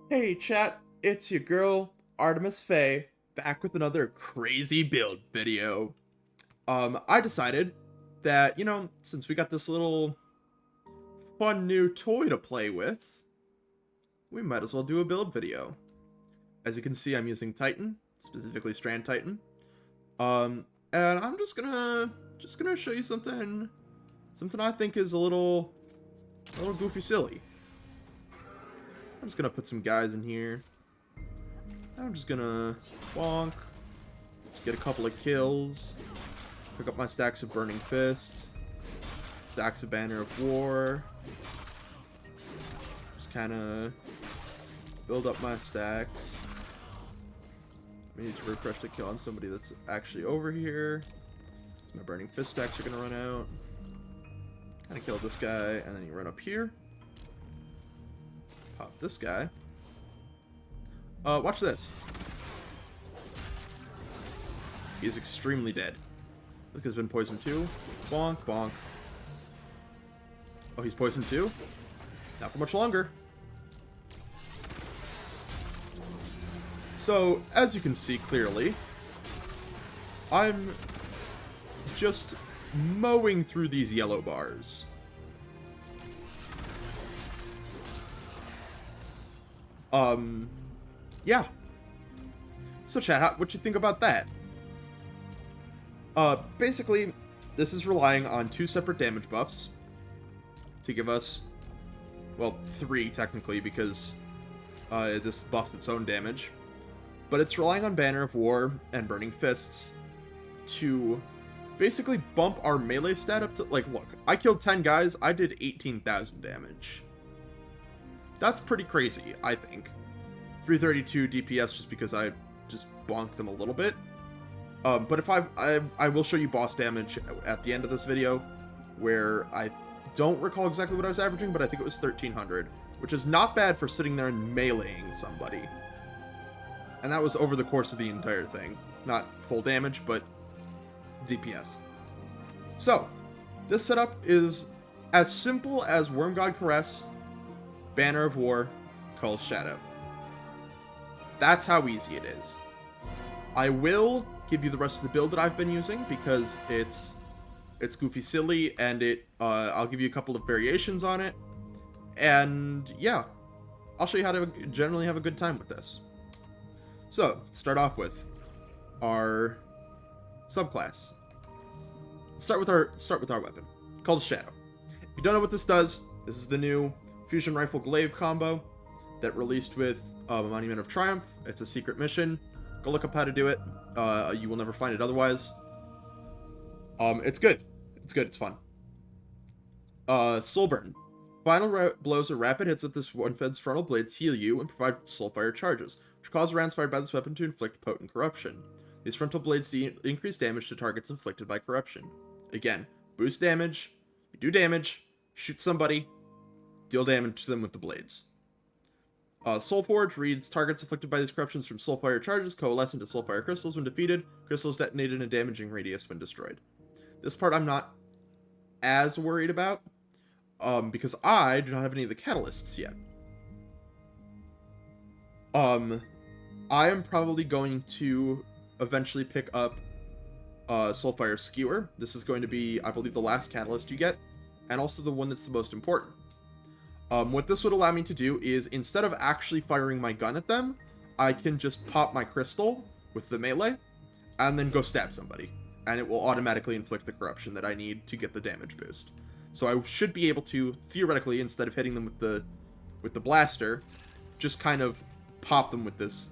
Hey chat, it's your girl Artemis Faye back with another crazy build video. I decided that, since we got this little fun new toy to play with, we might as well do a build video. As you can see, I'm using Titan, specifically Strand Titan. And I'm just gonna show you something I think is a little goofy silly. I'm just gonna put some guys in here. I'm just gonna bonk, get a couple of kills, pick up my stacks of Burning Fist, stacks of Banner of War, just kind of build up my stacks. I need to refresh the kill on somebody that's actually over here. My Burning Fist stacks are gonna run out. Kind of kill this guy, and then you run up here. Pop this guy. Watch this. He's extremely dead. This guy's been poisoned too. Bonk, bonk. Oh, he's poisoned too? Not for much longer. So, as you can see clearly, I'm just mowing through these yellow bars. Yeah. So chat, what you think about that? Basically, this is relying on two separate damage buffs to give us, well, three technically, because this buffs its own damage. But it's relying on Banner of War and Burning Fists to basically bump our melee stat up to, like, look, I killed 10 guys, I did 18,000 damage. That's pretty crazy, I think. 332 DPS just because I just bonked them a little bit. But if I will show you boss damage at the end of this video, where I don't recall exactly what I was averaging, but I think it was 1300, which is not bad for sitting there and meleeing somebody. And that was over the course of the entire thing. Not full damage, but DPS. So, this setup is as simple as Worm God Caress, Banner of War, Cull's Shadow. That's how easy it is. I will give you the rest of the build that I've been using because it's goofy silly, and I'll give you a couple of variations on it. And yeah, I'll show you how to generally have a good time with this. So, start off with our subclass. Start with our weapon, called Shadow. If you don't know what this does, this is the new Fusion Rifle Glaive combo that released with Monument of Triumph. It's a secret mission. Go look up how to do it. You will never find it otherwise. It's good. It's good. It's fun. Soulburn. Final blows or rapid hits with this weapon's frontal blades heal you and provide soulfire charges, which cause rounds fired by this weapon to inflict potent corruption. These frontal blades increase damage to targets inflicted by corruption. Again, boost damage, you do damage, shoot somebody, deal damage to them with the blades. Soulforge reads, targets afflicted by these corruptions from soulfire charges coalesce into soulfire crystals when defeated. Crystals detonate in a damaging radius when destroyed. This part I'm not as worried about, because I do not have any of the catalysts yet. I am probably going to eventually pick up Soulfire Skewer. This is going to be, I believe, the last catalyst you get, and also the one that's the most important. What this would allow me to do is, instead of actually firing my gun at them, I can just pop my crystal with the melee, and then go stab somebody. And it will automatically inflict the corruption that I need to get the damage boost. So I should be able to, theoretically, instead of hitting them with the blaster, just kind of pop them with this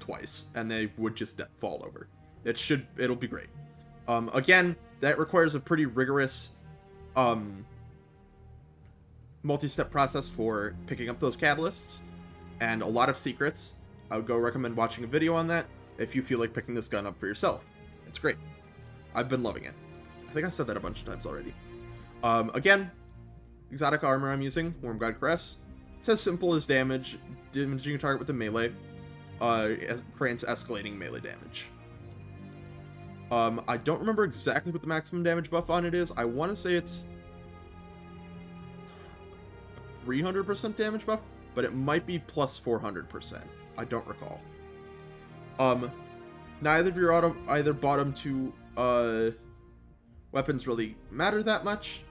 twice, and they would just fall over. It'll be great. Again, that requires a pretty rigorous, multi-step process for picking up those catalysts, and a lot of secrets. I would go recommend watching a video on that if you feel like picking this gun up for yourself. It's great. I've been loving it. I think I said that a bunch of times already. Again, exotic armor I'm using, Worm God Caress. It's as simple as damaging a target with a melee, grants escalating melee damage. I don't remember exactly what the maximum damage buff on it is. I want to say it's 300% damage buff, but it might be plus 400%. I don't recall. Neither of your either bottom two weapons really matter that much.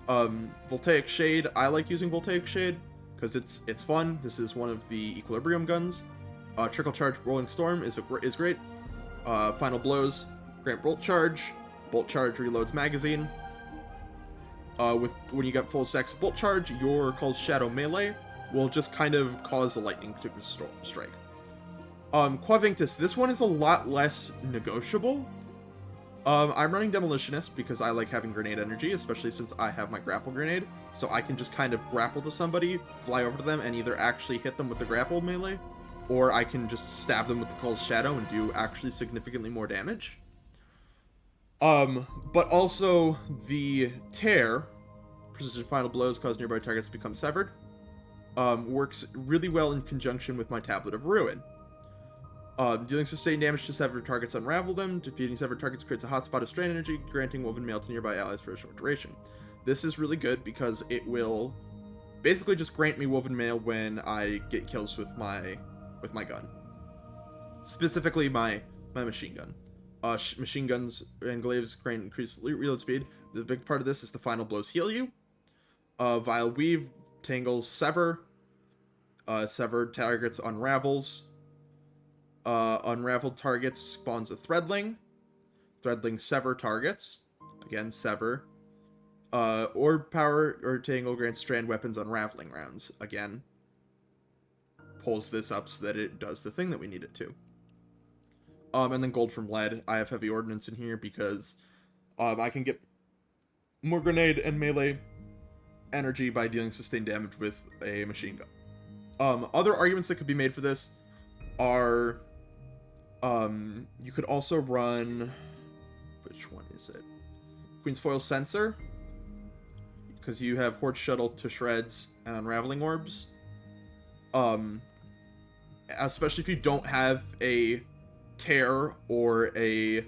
Voltaic Shade, I like using Voltaic Shade because it's fun. This is one of the Equilibrium guns. Trickle Charge Rolling Storm is great. Final Blows grant Bolt Charge. Bolt Charge reloads magazine. When you get full stacks of Bolt Charge, your Cull's Shadow melee will just kind of cause a lightning to strike. Quavinctus, this one is a lot less negotiable. I'm running Demolitionist because I like having grenade energy, especially since I have my grapple grenade, so I can just kind of grapple to somebody, fly over to them, and either actually hit them with the grapple melee, or I can just stab them with the Cull's Shadow and do actually significantly more damage. But also the Tear, Precision Final Blows cause nearby targets to become severed, works really well in conjunction with my Tablet of Ruin. Dealing sustained damage to severed targets unravel them. Defeating severed targets creates a hotspot of strain energy, granting Woven Mail to nearby allies for a short duration. This is really good because it will basically just grant me Woven Mail when I get kills with my gun. Specifically my machine gun. Machine guns and glaives grant increased reload speed. The big part of this is the Final Blows heal you. Vile Weave, Tangles, Sever. Severed targets unravels. Unraveled targets spawns a Threadling. Threadling sever targets. Again, sever. Orb Power or Tangle grants strand weapons unraveling rounds. Again, pulls this up so that it does the thing that we need it to. And then Gold from Lead. I have Heavy Ordnance in here because I can get more grenade and melee energy by dealing sustained damage with a machine gun. Other arguments that could be made for this are you could also run, which one is it? Queen's Foil Sensor, because you have Horde Shuttle to Shreds and Unraveling Orbs. Especially if you don't have a Tear or a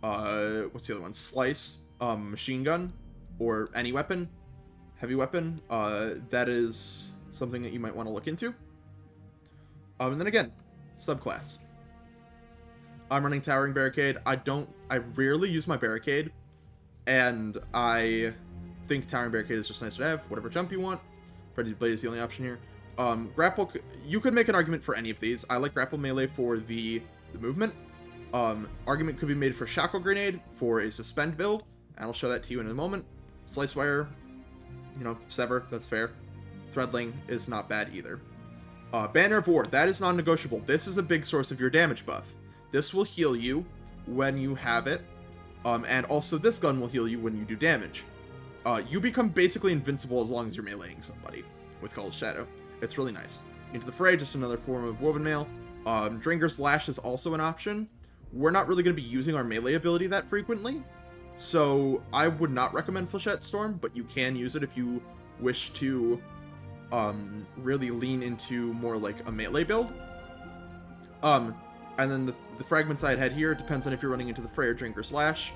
what's the other one? Slice machine gun or any weapon, heavy weapon. That is something that you might want to look into. And then again, subclass. I'm running Towering Barricade. I rarely use my Barricade, and I think Towering Barricade is just nice to have. Whatever jump you want. Frenzied Blade is the only option here. Grapple, you could make an argument for any of these. I like Grapple Melee for the movement. Argument could be made for Shackle Grenade for a Suspend build, and I'll show that to you in a moment. Slice Wire, Sever, that's fair. Threadling is not bad either. Banner of War, that is non-negotiable. This is a big source of your damage buff. This will heal you when you have it, and also this gun will heal you when you do damage. You become basically invincible as long as you're meleeing somebody with Cull's Shadow. It's really nice. Into the Fray, just another form of Woven Mail. Drinker's Lash is also an option. We're not really going to be using our melee ability that frequently, so I would not recommend Flechette Storm, but you can use it if you wish to really lean into more like a melee build. And then the fragments I had here, it depends on if you're running into the Fray or Drinker's Lash.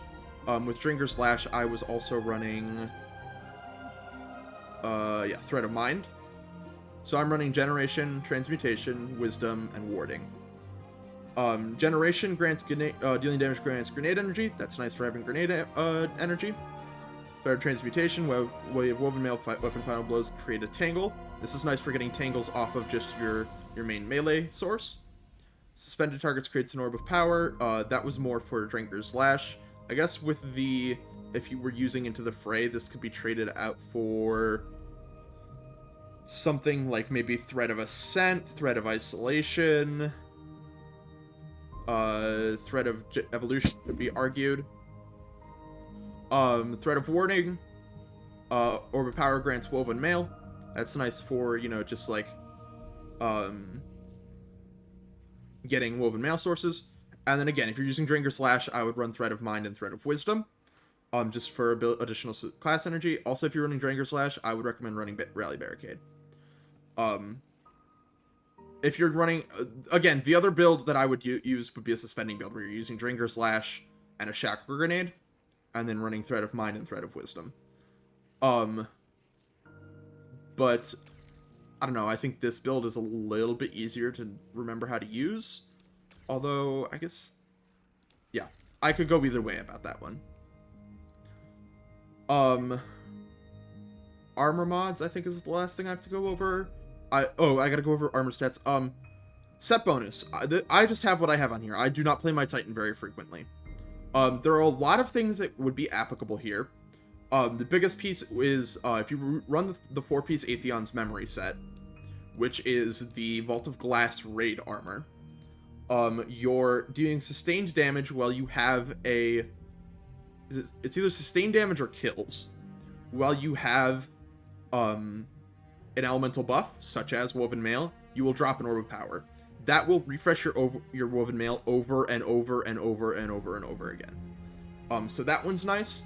With Drinker's Lash, I was also running Thread of Mind. So I'm running Generation, Transmutation, Wisdom, and Warding. Generation grants dealing damage grants grenade energy. That's nice for having grenade energy. Thread of Transmutation, Way of Woven Mail, Weapon Final Blows create a Tangle. This is nice for getting tangles off of just your main melee source. Suspended targets creates an Orb of Power. That was more for Drinker's Lash. I guess with if you were using Into the Fray, this could be traded out for something like maybe Thread of Ascent, Thread of Isolation, Thread of Evolution could be argued. Thread of Warning, Orb of Power grants Woven Mail. That's nice for, just like, getting Woven Mail sources. And then again, if you're using Drinker's Slash, I would run Thread of Mind and Thread of Wisdom, just for additional class energy. Also, if you're running Drinker's Slash, I would recommend running Rally Barricade. If you're running, again, the other build that I would use would be a Suspending build, where you're using Drinker's Slash and a Shackle Grenade, and then running Thread of Mind and Thread of Wisdom. But I don't know, I think this build is a little bit easier to remember how to use. Although, I guess, yeah, I could go either way about that one. Armor mods, I think, is the last thing I have to go over. I gotta go over armor stats. Set bonus. I just have what I have on here. I do not play my Titan very frequently. There are a lot of things that would be applicable here. The biggest piece is, if you run the 4-piece Atheon's memory set, which is the Vault of Glass raid armor, you're doing sustained damage while you have a... It's either sustained damage or kills, while you have an elemental buff, such as Woven Mail. You will drop an Orb of Power. That will refresh your Woven Mail over and over and over and over and over again. So that one's nice.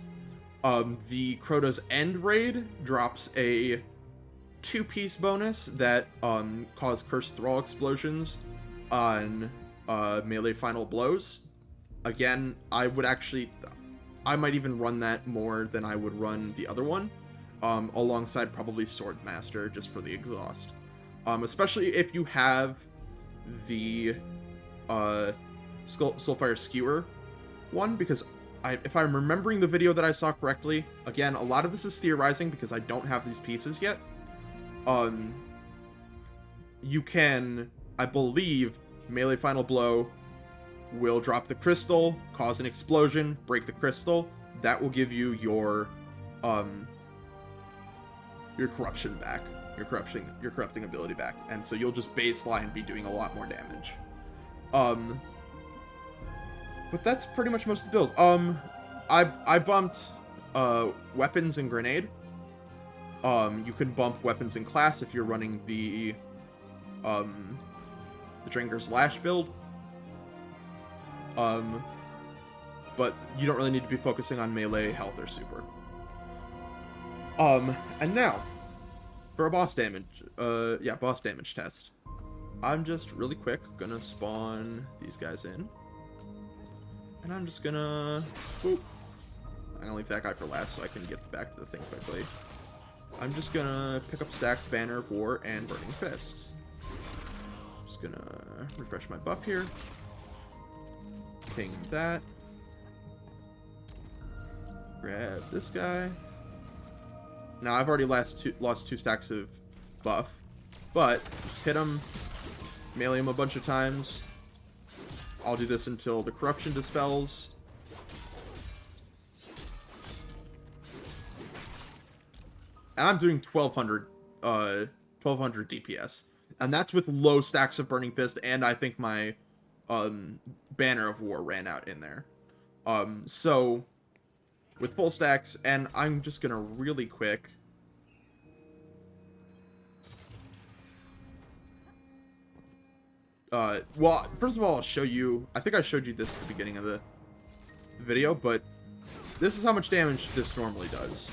The Crota's End raid drops a 2-piece bonus that cause Cursed Thrall explosions on melee final blows. Again, I might even run that more than I would run the other one, alongside probably Swordmaster, just for the exhaust. Especially if you have the Soulfire Skewer one, because if I'm remembering the video that I saw correctly, again, a lot of this is theorizing because I don't have these pieces yet. You can, I believe, melee final blow will drop the crystal, cause an explosion, break the crystal. That will give you your corruption back, your corrupting ability back, and so you'll just baseline be doing a lot more damage. But that's pretty much most of the build. I bumped weapons and grenade. You can bump weapons in class if you're running the Drinker's Lash build. But you don't really need to be focusing on melee, health, or super. And now, for a boss damage, boss damage test. I'm just really quick gonna spawn these guys in. And I'm just gonna, I'm gonna leave that guy for last so I can get back to the thing quickly. I'm just gonna pick up Stacks, Banner of War, and Burning Fists. Just gonna refresh my buff here. Ping that. Grab this guy. Now, I've already lost two stacks of buff, but just hit him, melee him a bunch of times. I'll do this until the corruption dispels. And I'm doing 1200 DPS. And that's with low stacks of Burning Fist, and I think my Banner of War ran out in there. So with full stacks, and I'm just gonna really quick well, first of all, I'll show you, I think I showed you this at the beginning of the video, but this is how much damage this normally does.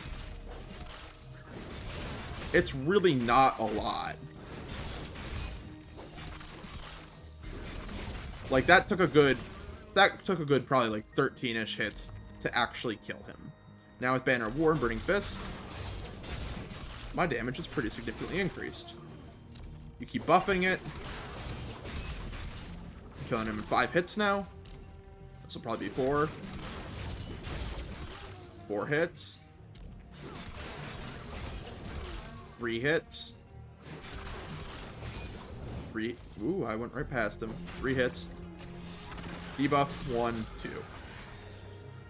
It's really not a lot. Like, that took a good probably like 13-ish hits to actually kill him. Now with Banner of War and Burning Fist, my damage is pretty significantly increased. You keep buffing it. I'm killing him in 5 hits now. This will probably be 4. 4 hits. 3 hits. 3. Ooh, I went right past him. 3 hits. Debuff 1, 2.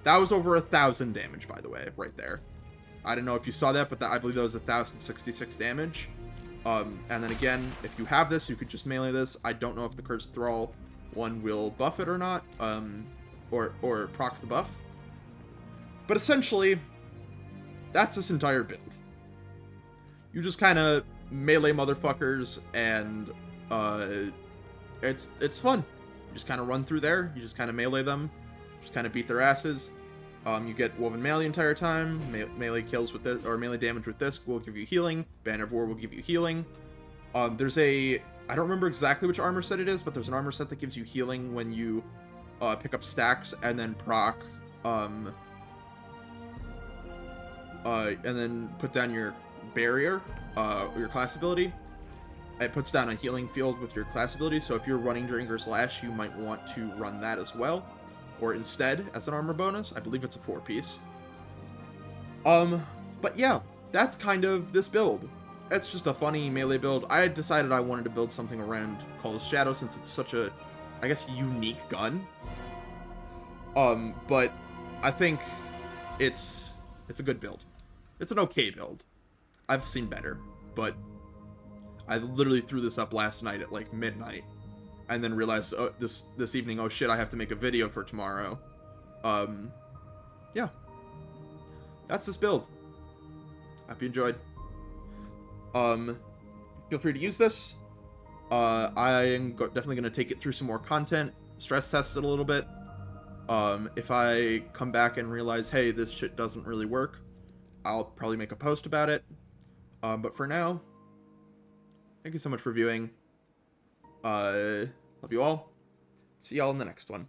That was over 1,000 damage, by the way, right there. I don't know if you saw that, but I believe that was 1,066 damage. And then again, if you have this, you could just melee this. I don't know if the Cursed Thrall one will buff it or not, or proc the buff. But essentially, that's this entire build. You just kind of melee motherfuckers, and it's fun. You just kind of run through there. You just kind of melee them. Just kind of beat their asses. You get Woven Mail the entire time. Melee kills with this, or melee damage with this will give you healing. Banner of War will give you healing. There's I don't remember exactly which armor set it is, but there's an armor set that gives you healing when you pick up stacks and then proc, and then put down your barrier, your class ability. it puts down a healing field with your class ability, so if you're running Drinker's Lash, you might want to run that as well. Or instead, as an armor bonus. I believe it's a 4-piece. But yeah, that's kind of this build. It's just a funny melee build. I had decided I wanted to build something around Cull's Shadow since it's such a, I guess, unique gun. But I think it's a good build. It's an okay build. I've seen better, but I literally threw this up last night at like midnight, and then realized this evening, oh shit, I have to make a video for tomorrow. Yeah, that's this build. Hope you enjoyed. Feel free to use this. I am definitely going to take it through some more content, stress test it a little bit. If I come back and realize, hey, this shit doesn't really work, I'll probably make a post about it. But for now, thank you so much for viewing. Love you all. See y'all in the next one.